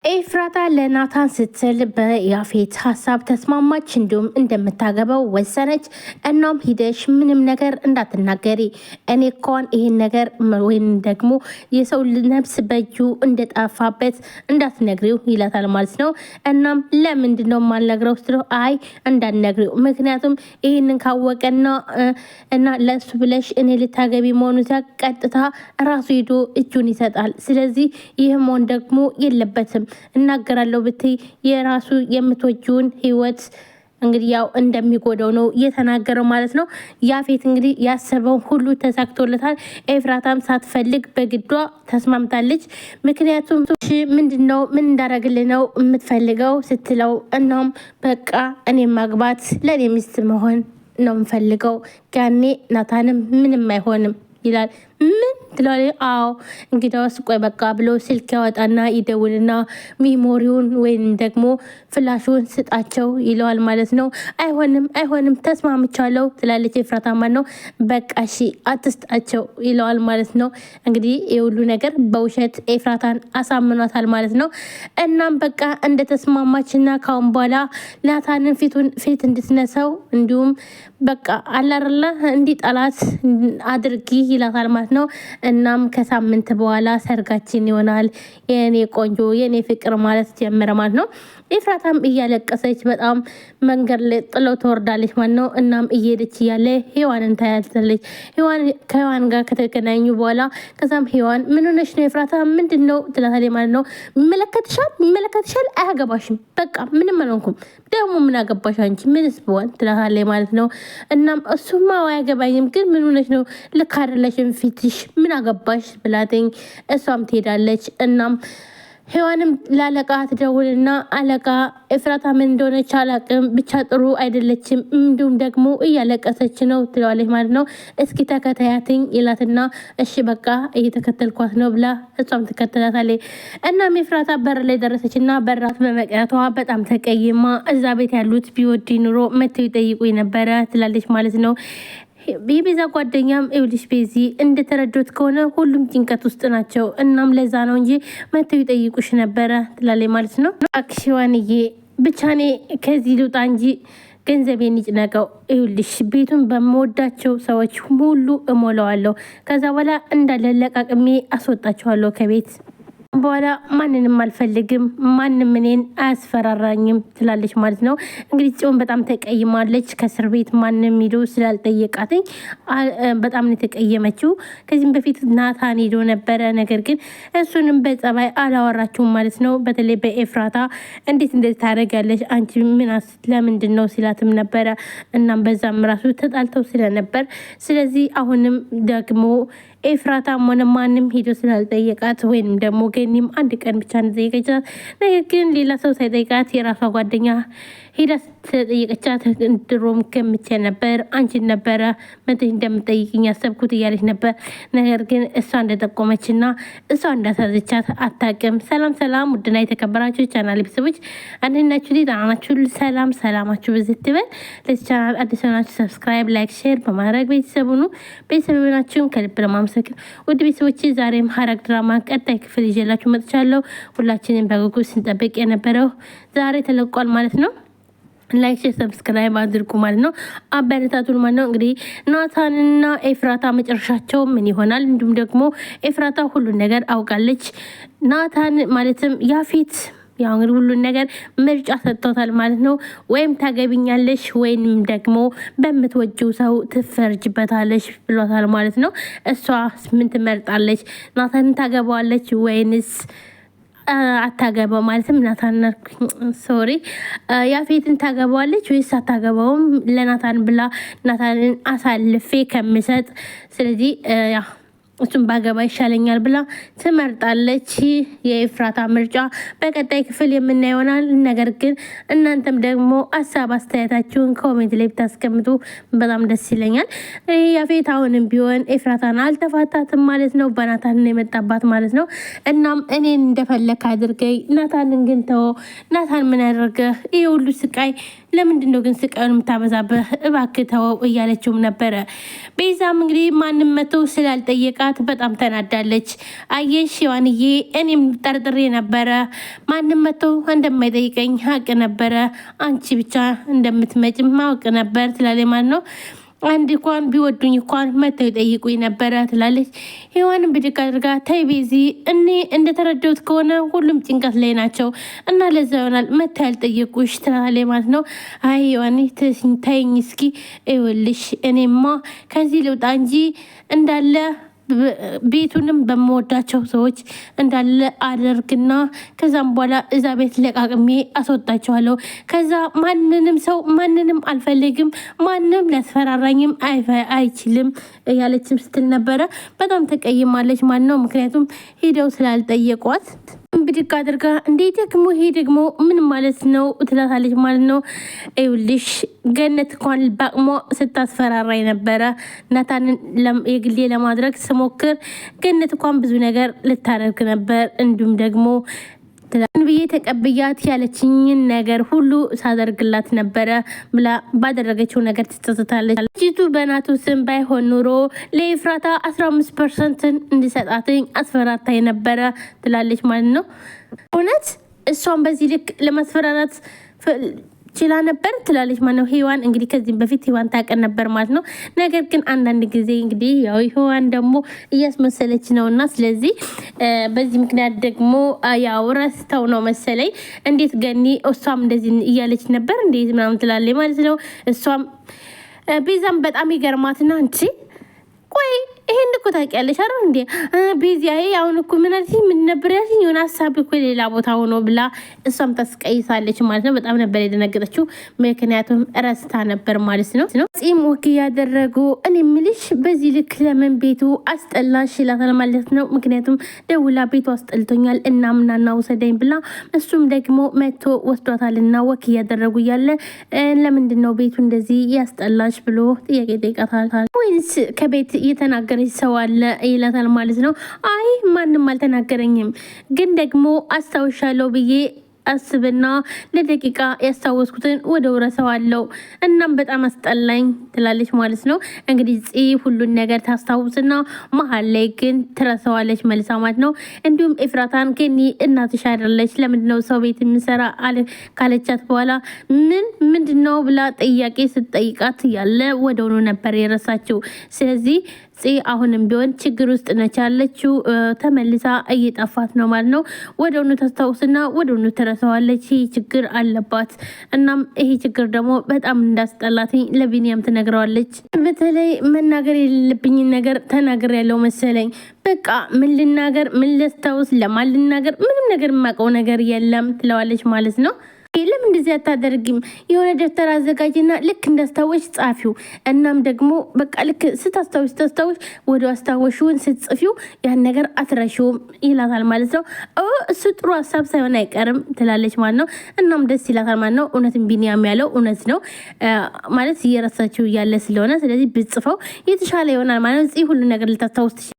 ኤፍራታ ለናታን ስትል በያፌት ሀሳብ ተስማማች። እንዲሁም እንደምታገባው ወሰነች። እናም ሂደሽ ምንም ነገር እንዳትናገሪ እኔ እንኳን ይሄን ነገር ወይም ደግሞ የሰው ነፍስ በእጁ እንደጠፋበት እንዳትነግሪው ይላታል ማለት ነው። እናም ለምንድን ነው የማልነግረው ስትለው አይ እንዳትነግሪው፣ ምክንያቱም ይህንን ካወቀና እና ለሱ ብለሽ እኔ ልታገቢ መሆኑ ቀጥታ ራሱ ሄዶ እጁን ይሰጣል። ስለዚህ ይህ መሆን ደግሞ የለበትም እናገራለሁ ብትይ የራሱ የምትወጂውን ህይወት እንግዲህ ያው እንደሚጎዳው ነው የተናገረው ማለት ነው። ያፌት እንግዲህ ያሰበው ሁሉ ተሳክቶለታል። ኤፍራታም ሳትፈልግ በግዷ ተስማምታለች። ምክንያቱም ምንድነው ምን እንዳረግልህ ነው የምትፈልገው ስትለው እናም በቃ እኔ ማግባት ለኔ ሚስት መሆን ነው የምፈልገው፣ ያኔ ናታንም ምንም አይሆንም ይላል። ምን ትላለች? አዎ እንግዲያውስ ቆይ በቃ ብሎ ስልክ ያወጣና ይደውልና ሚሞሪውን ወይም ደግሞ ፍላሹን ስጣቸው ይለዋል ማለት ነው። አይሆንም ተስማምቻለሁ ትላለች ኤፍራታ ማለት ነው። በቃ እሺ አትስጣቸው ይለዋል ማለት ነው። እንግዲህ የሁሉ ነገር በውሸት ኤፍራታን አሳምኗታል ማለት ነው። እናም በቃ እንደተስማማችና ካሁን በኋላ ናታንን ፊት እንድትነሳው እንዲሁም በቃ አላርላ እንዲጠላት አድርጊ ይላታል ማለት ነው። እናም ከሳምንት በኋላ ሰርጋችን ይሆናል የኔ ቆንጆ የኔ ፍቅር ማለት ጀመረ ማለት ነው። ኤፍራታም እያለቀሰች በጣም መንገድ ላይ ጥለው ትወርዳለች ማለት ነው። እናም እየሄደች እያለ ሔዋንን ታያለች። ከሔዋን ጋር ከተገናኙ በኋላ ከዛም ሔዋን ምን ሆነሽ ነው ኤፍራታ ምንድን ነው ትላታለች ማለት ነው። ይመለከትሻል አያገባሽም፣ በቃ ምንም አልሆንኩም፣ ደግሞ ምን አገባሽ አንቺ ምንስ ብሆን ትላታለች ማለት ነው። እናም እሱማ አያገባኝም ግን ምን ሆነሽ ነው ልክ አይደለሽም ፊትሽ ምን አገባሽ ብላተኝ እሷም ትሄዳለች። እናም ሔዋንም ለአለቃ ትደውልና አለቃ ኤፍራታ ምን እንደሆነች አላቅም ብቻ ጥሩ አይደለችም፣ እንዲሁም ደግሞ እያለቀሰች ነው ትለዋለች ማለት ነው። እስኪ ተከታያትኝ ይላትና እሺ በቃ እየተከተልኳት ነው ብላ እሷም ትከተላታለች። እናም ኤፍራታ በር ላይ ደረሰችና በራት በመቅረቷ በጣም ተቀይማ እዛ ቤት ያሉት ቢወዲ ኑሮ መተው ይጠይቁኝ ነበረ ትላለች ማለት ነው። የቤዛ ጓደኛም ይኸውልሽ ቤዚ እንደተረዶት ከሆነ ሁሉም ጭንቀት ውስጥ ናቸው፣ እናም ለዛ ነው እንጂ መተው ይጠይቁሽ ነበረ ትላለች ማለት ነው። አክሽዋንዬ ብቻ እኔ ከዚህ ልውጣ እንጂ ገንዘቤን ይጭነቀው፣ ይኸውልሽ ቤቱን በመወዳቸው ሰዎች ሁሉ እሞላዋለሁ፣ ከዛ በኋላ እንዳለለቃቅሜ አስወጣቸዋለሁ ከቤት በኋላ ማንንም አልፈልግም፣ ማንም እኔን አያስፈራራኝም ትላለች ማለት ነው። እንግዲህ ጽዮን በጣም ተቀይማለች። ከእስር ቤት ማንም ሄዶ ስላልጠየቃትኝ በጣም ነው የተቀየመችው። ከዚህም በፊት ናታን ሄዶ ነበረ፣ ነገር ግን እሱንም በጸባይ አላወራችሁም ማለት ነው። በተለይ በኤፍራታ እንዴት እንደዚህ ታደርጊያለሽ አንቺ ምናስ ለምንድን ነው ሲላትም ነበረ። እናም በዛም ራሱ ተጣልተው ስለነበር ስለዚህ አሁንም ደግሞ ኤፍራታም ሆነ ማንም ሄዶ ስላልጠየቃት ወይንም ደግሞ ገኒም አንድ ቀን ብቻ እንደጠየቀቻት፣ ነገር ግን ሌላ ሰው ሳይጠይቃት የራሷ ጓደኛ ሄዳ ስለጠየቀቻት ድሮም ገምቼ ነበር አንቺን ነበረ መጥተሽ እንደምጠይቅኝ ያሰብኩት እያለች ነበር። ነገር ግን እሷ እንደጠቆመችና እሷ እንዳሳዘቻት አታውቅም። ሰላም ውድና የተከበራችሁ ቻናል ቤተሰቦች አንድናችሁ ሊጣናችሁ ሰላማችሁ ብዝት ይበል። ለዚህ ቻናል አዲስ ሆናችሁ ሰብስክራይብ፣ ላይክ፣ ሼር በማድረግ ቤተሰቡኑ ቤተሰቡናችሁን ከልብ ለማመሰግን ውድ ቤተሰቦች ዛሬም ሐረግ ድራማ ቀጣይ ክፍል ይዤላችሁ መጥቻለሁ። ሁላችንም በጉጉት ስንጠብቅ የነበረው ዛሬ ተለቋል ማለት ነው። ላይክ ሰብስክራይብ አድርጉ ማለት ነው። አበረታቱን ማለት ነው። እንግዲህ ናታንና ኤፍራታ መጨረሻቸው ምን ይሆናል? እንዲሁም ደግሞ ኤፍራታ ሁሉን ነገር አውቃለች። ናታን ማለትም ያፌት ያው እንግዲህ ሁሉን ነገር ምርጫ ሰጥቶታል ማለት ነው። ወይም ታገቢኛለሽ ወይም ደግሞ በምትወጂው ሰው ትፈርጅበታለሽ ብሎታል ማለት ነው። እሷ ምን ትመርጣለች? ናታንን ታገባዋለች ወይንስ አታገባው? ማለትም ናታን ሶሪ ያፌትን ታገባዋለች ወይስ አታገባውም? ለናታን ብላ ናታንን አሳልፌ ከምሰጥ ስለዚህ ያ እሱም ባገባ ይሻለኛል ብላ ትመርጣለች። የኤፍራታ ምርጫ በቀጣይ ክፍል የምናየው ይሆናል። ነገር ግን እናንተም ደግሞ ሀሳብ አስተያየታችሁን ኮሜንት ላይ ብታስቀምጡ በጣም ደስ ይለኛል። ያፌት አሁንም ቢሆን ኤፍራታን አልተፋታትም ማለት ነው። በናታን የመጣባት ማለት ነው። እናም እኔን እንደፈለክ አድርገኝ፣ ናታንን ግን ተወው። ናታን ምን ያደርገህ? ይሄ ሁሉ ስቃይ ለምንድነው ግን ስቃዩን የምታበዛብህ? እባክህ ተወው እያለችውም ነበረ። ቤዛም እንግዲህ ማንም መቶ ስላልጠየቃት በጣም ተናዳለች። አየሽ ሔዋንዬ እኔም ጠርጥሬ ነበረ፣ ማንም መቶ እንደማይጠይቀኝ ሀቅ ነበረ፣ አንቺ ብቻ እንደምትመጭ ማወቅ ነበር ትላለች ማለት ነው። አንድ እንኳን ቢወዱኝ እንኳን መተው ይጠይቁኝ ነበረ ትላለች። ሔዋንን ብድግ አድርጋ ተይ ቤዚ፣ እኔ እንደተረዳሁት ከሆነ ሁሉም ጭንቀት ላይ ናቸው እና ለዛ ይሆናል መተው ያልጠየቁሽ ትላለች ማለት ነው። አይ ሔዋን ተይኝ እስኪ፣ ይኸውልሽ እኔማ ከዚህ ልውጣ እንጂ እንዳለ ቤቱንም በመወዳቸው ሰዎች እንዳለ አደርግና ከዛም በኋላ እዛ ቤት ለቃቅሜ አስወጣቸዋለሁ። ከዛ ማንንም ሰው ማንንም አልፈልግም፣ ማንም ሊያስፈራራኝም አይችልም እያለችም ስትል ነበረ። በጣም ተቀይማለች ማለት ነው። ምክንያቱም ሄደው ስላልጠየቋት ብድግ አድርጋ እንዴ ደግሞ ይሄ ደግሞ ምን ማለት ነው ትላታለች ማለት ነው። ይኸውልሽ ገነት እንኳን በአቅሟ ስታስፈራራኝ ነበረ ናታንን የግሌ ለማድረግ ስሞክር ገነት እንኳን ብዙ ነገር ልታደርግ ነበር፣ እንዲሁም ደግሞ ብዬ ተቀብያት ያለችኝን ነገር ሁሉ ሳደርግላት ነበረ ብላ ባደረገችው ነገር ትጸጸታለች። ልጅቱ በናቱ ስም ባይሆን ኑሮ ለኤፍራታ 15% እንዲሰጣትኝ አስፈራርታኝ ነበረ ትላለች ማለት ነው። እውነት እሷን በዚህ ልክ ለማስፈራራት ችላ ነበር ትላለች ማለት ነው። ሔዋን እንግዲህ ከዚህም በፊት ሔዋን ታውቀን ነበር ማለት ነው። ነገር ግን አንዳንድ ጊዜ እንግዲህ ያው ሔዋን ደግሞ እያስመሰለች ነው እና ስለዚህ በዚህ ምክንያት ደግሞ ያው ረስተው ነው መሰለኝ እንዴት ገኒ እሷም እንደዚህ እያለች ነበር እንዴት ምናምን ትላለች ማለት ነው። እሷም ቤዛም በጣም ይገርማትና እንቺ ቆይ ይሄን እኮ ታውቂያለሽ አይደል እንዴ ቤዚያዬ አሁን እኮ ምን አልሽኝ ምን ነበር ያልሽኝ የሆነ ሀሳብ እኮ ሌላ ቦታ ሆኖ ብላ እሷም ታስቀይሳለች ማለት ነው። በጣም ነበር የደነገጠችው ምክንያቱም ረስታ ነበር ማለት ነው። ጺም ወክ ያደረጉ እኔ ምልሽ በዚህ ልክ ለምን ቤቱ አስጠላሽ ይላታል ማለት ነው። ምክንያቱም ደውላ ቤቱ አስጠልቶኛል እና ምናና ውሰደኝ ብላ እሱም ደግሞ መቶ ወስዷታልና ወክ ያደረጉ እያለ ለምንድን ነው ቤቱ እንደዚህ ያስጠላሽ ብሎ ጥያቄ ጠይቃታል። ወይስ ከቤት እየተናገረ ሰው አለ ይላታል ማለት ነው። አይ ማንም አልተናገረኝም፣ ግን ደግሞ አስታውሻለሁ ብዬ አስብና ለደቂቃ ያስታወስኩትን ወደ ውረሰዋለሁ እናም በጣም አስጠላኝ ትላለች ማለት ነው። እንግዲህ ጽ ሁሉን ነገር ታስታውስና መሀል ላይ ግን ትረሳዋለች መልሳ ማለት ነው። እንዲሁም ኤፍራታን ገኒ እናትሽ አይደለች ለምንድነው ሰው ቤት የምሰራ አለ ካለቻት በኋላ ምንድነው ብላ ጥያቄ ስትጠይቃት ያለ ወደውኑ ነበር የረሳችው። ስለዚህ ጽ አሁንም ቢሆን ችግር ውስጥ ነች ያለችው፣ ተመልሳ እየጠፋት ነው ማለት ነው። ወደውኑ ታስታውስና ወደውኑ ትረሳዋለች። ይህ ችግር አለባት። እናም ይሄ ችግር ደግሞ በጣም እንዳስጠላትኝ ለቢኒያም ትነግረዋለች። በተለይ መናገር የሌለብኝን ነገር ተናግር ያለው መሰለኝ። በቃ ምን ልናገር፣ ምን ልስታውስ፣ ለማን ልናገር፣ ምንም ነገር የማውቀው ነገር የለም ትለዋለች ማለት ነው። ለምን እንደዚህ አታደርጊም? የሆነ ደብተር አዘጋጅና ልክ እንዳስታወሽ ጻፊው። እናም ደግሞ በቃ ልክ ስታስታወሽ ወደ አስታወሽውን ስትጽፊው ያን ነገር አትረሺውም ይላታል ማለት ነው። እሱ ጥሩ ሀሳብ ሳይሆን አይቀርም ትላለች ማለት ነው። እናም ደስ ይላታል ማለት ነው። እውነትም ቢኒያም ያለው እውነት ነው ማለት እየረሳችው እያለ ስለሆነ ስለዚህ ብጽፈው የተሻለ ይሆናል ማለት ነው። ሁሉ ነገር ልታስታውስ